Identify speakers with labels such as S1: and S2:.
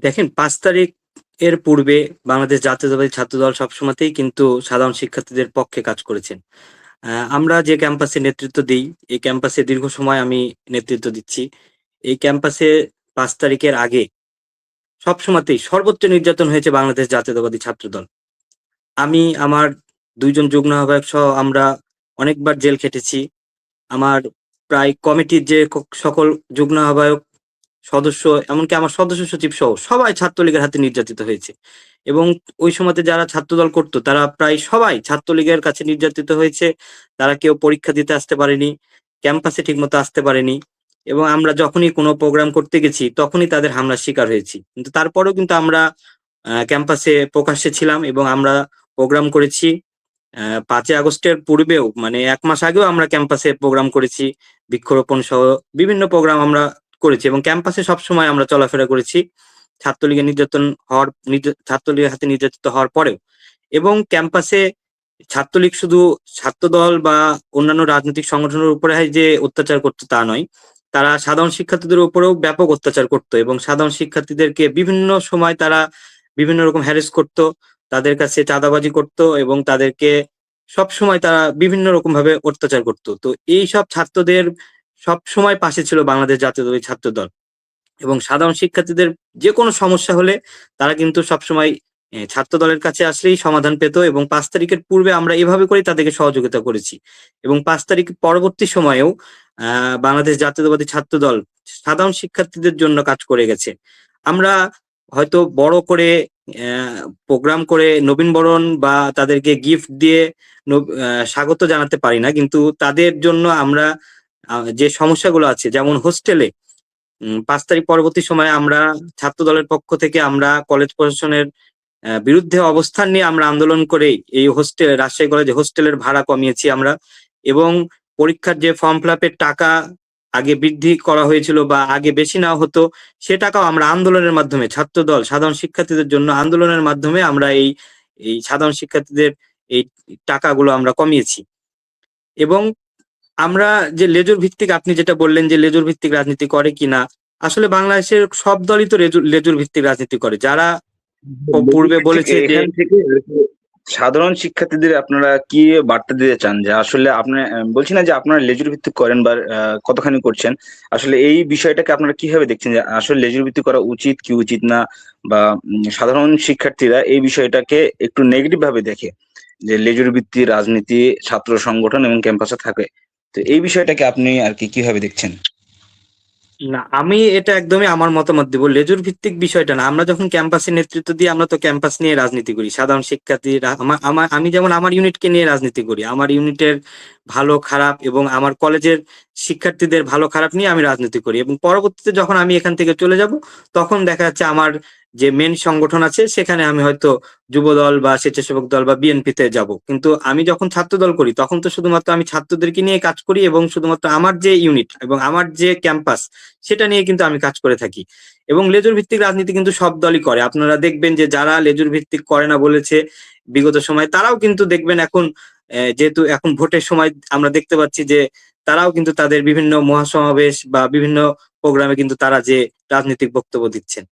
S1: দেখেন ৫ তারিখ এর পূর্বে বাংলাদেশ জাতীয়তাবাদী ছাত্রদল সবসময়তেই কিন্তু সাধারণ শিক্ষার্থীদের পক্ষে কাজ করেছেন। আমরা যে ক্যাম্পাসে নেতৃত্ব দেই, এই ক্যাম্পাসে দীর্ঘ সময় আমি নেতৃত্ব দিচ্ছি। এই ক্যাম্পাসে ৫ তারিখের আগে সবসময়তেই সর্বোচ্চ নির্যাতন হয়েছে বাংলাদেশ জাতীয়তাবাদী ছাত্রদল। আমি আমার ২ জন যুগ্ম আহ্বায়ক সহ আমরা অনেকবার জেল খেটেছি। আমার প্রায় কমিটির যে সকল যুগ্ম আহ্বায়ক, সদস্য, এমনকি আমার সদস্য সচিব সহ সবাই ছাত্রলীগের হাতে নির্যাতিত হয়েছে। এবং ওই সময়তে যারা ছাত্রদল করত তারা প্রায় সবাই ছাত্রলীগের কাছে নির্যাতিত হয়েছে। তারা কেউ পরীক্ষা দিতে আসতে পারেনি, ক্যাম্পাসে ঠিকমতো আসতে পারেনি। এবং আমরা যখনই কোনো প্রোগ্রাম করতে গেছি তখনই তাদের হামলার শিকার হয়েছি। কিন্তু তারপরেও কিন্তু আমরা ক্যাম্পাসে প্রকাশ্যে ছিলাম এবং আমরা প্রোগ্রাম করেছি। ৫ই আগস্টের পূর্বেও মানে ১ মাস আগেও আমরা ক্যাম্পাসে প্রোগ্রাম করেছি। বৃক্ষরোপণ সহ বিভিন্ন প্রোগ্রাম আমরা করেছি এবং ক্যাম্পাসে সবসময় আমরা চলাফেরা করেছি। ছাত্রলীগের হাতে নির্যাতিত হওয়ার পরেও। এবং ক্যাম্পাসে ছাত্রলীগ শুধু ছাত্রদল বা অন্যান্য রাজনৈতিক সংগঠনের উপরে যে অত্যাচার করত তা নয়। তারা সাধারণ শিক্ষার্থীদের উপরেও ব্যাপক অত্যাচার করত এবং সাধারণ শিক্ষার্থীদেরকে বিভিন্ন সময় তারা বিভিন্ন রকম হ্যারাস করত। তাদের কাছে চাঁদাবাজি করত এবং তাদেরকে সবসময় তারা বিভিন্ন রকমভাবে অত্যাচার করত। তো এইসব ছাত্রদের সবসময় পাশে ছিল বাংলাদেশ জাতীয়তাবাদী ছাত্রদল। এবং সাধারণ শিক্ষার্থীদের যেকোনো সমস্যা হলে তারা কিন্তু সবসময় ছাত্রদলের কাছে আসলেই সমাধান পেত এবং ৫ তারিখের পূর্বে আমরা এভাবে করেই তাদেরকে সহযোগিতা করেছি। এবং ৫ তারিখ পরবর্তী সময়েও বাংলাদেশ জাতীয়তাবাদী ছাত্রদল সাধারণ শিক্ষার্থীদের জন্য কাজ করে গেছে। আমরা হয়তো বড় করে প্রোগ্রাম করে নবীনবরণ বা তাদেরকে গিফট দিয়ে স্বাগত জানাতে পারি না। কিন্তু তাদের জন্য আমরা যে সমস্যাগুলো আছে যেমন হোস্টেলে ৫ তারিখ পরবর্তী সময়ে আমরা ছাত্রদলের পক্ষ থেকে আমরা কলেজ প্রশাসনের বিরুদ্ধে অবস্থান নিয়ে আমরা আন্দোলন করে এই রাজশাহী কলেজে হোস্টেলের ভাড়া কমিয়েছি আমরা। এবং পরীক্ষার যে ফর্ম ফিল আপের টাকা আগে বৃদ্ধি করা হয়েছিল বা আগে বেশি নেওয়া হতো, সে টাকাও আমরা আন্দোলনের মাধ্যমে ছাত্রদল সাধারণ শিক্ষার্থীদের জন্য আন্দোলনের মাধ্যমে আমরা এই সাধারণ শিক্ষার্থীদের এই টাকাগুলো আমরা কমিয়েছি। এবং আমরা যে লেজুর ভিত্তিক, আপনি যেটা বললেন যে লেজুর ভিত্তিক রাজনীতি করে কিনা, আসলে বাংলাদেশের সব দলই তো লেজুর ভিত্তিক রাজনীতি করে। যারা পূর্বে বলেছে যে
S2: এখান থেকে সাধারণ শিক্ষার্থীদের আপনারা কি বার্তা দিতে চান যে আসলে আপনার বলছি না যে আপনারা লেজুর ভিত্তিক করেন বা কতখানি করছেন, আসলে এই বিষয়টাকে আপনারা কিভাবে দেখছেন যে আসলে লেজুর ভিত্তিক করা উচিত কি উচিত না, বা সাধারণ শিক্ষার্থীরা এই বিষয়টাকে একটু নেগেটিভ ভাবে দেখে যে লেজুর ভিত্তিক রাজনীতি ছাত্র সংগঠন এবং ক্যাম্পাসে থাকে, তো এই বিষয়টাকে আপনি আর কি কিভাবে দেখছেন?
S1: না, আমি এটা একদমই আমার মতামত দিব। লেজুর ভিত্তিক বিষয়টা না। আমরা যখন ক্যাম্পাসে নেতৃত্ব দিই আমরা তো ক্যাম্পাস নিয়ে রাজনীতি করি। সাধারণ শিক্ষার্থীরা আমি যেমন আমার ইউনিটকে নিয়ে রাজনীতি করি। আমার ইউনিটের ভালো খারাপ এবং আমার কলেজের শিক্ষার্থীদের ভালো খারাপ নিয়ে আমি রাজনীতি করি। এবং পরবর্তীতে যখন আমি এখান থেকে চলে যাব তখন দেখা যাচ্ছে আমার যে মেন সংগঠন আছে সেখানে আমি হয়তো যুবদল বা স্বেচ্ছাসেবক দল বা বিএনপিতে যাব। কিন্তু আমি যখন ছাত্রদল করি তখন তো শুধুমাত্র আমি ছাত্রদেরকে নিয়ে কাজ করি এবং শুধুমাত্র আমার যে ইউনিট এবং আমার যে ক্যাম্পাস সেটা নিয়ে কিন্তু আমি কাজ করে থাকি। এবং লেজুর ভিত্তিক রাজনীতি কিন্তু সব দলই করে। আপনারা দেখবেন যে যারা লেজুর ভিত্তিক করে না বলেছে বিগত সময়, তারাও কিন্তু দেখবেন এখন যেহেতু এখন ভোটের সময় আমরা দেখতে পাচ্ছি যে তারাও কিন্তু তাদের বিভিন্ন মহাসমাবেশ বা বিভিন্ন প্রোগ্রামে কিন্তু তারা যে রাজনৈতিক বক্তব্য দিচ্ছেন।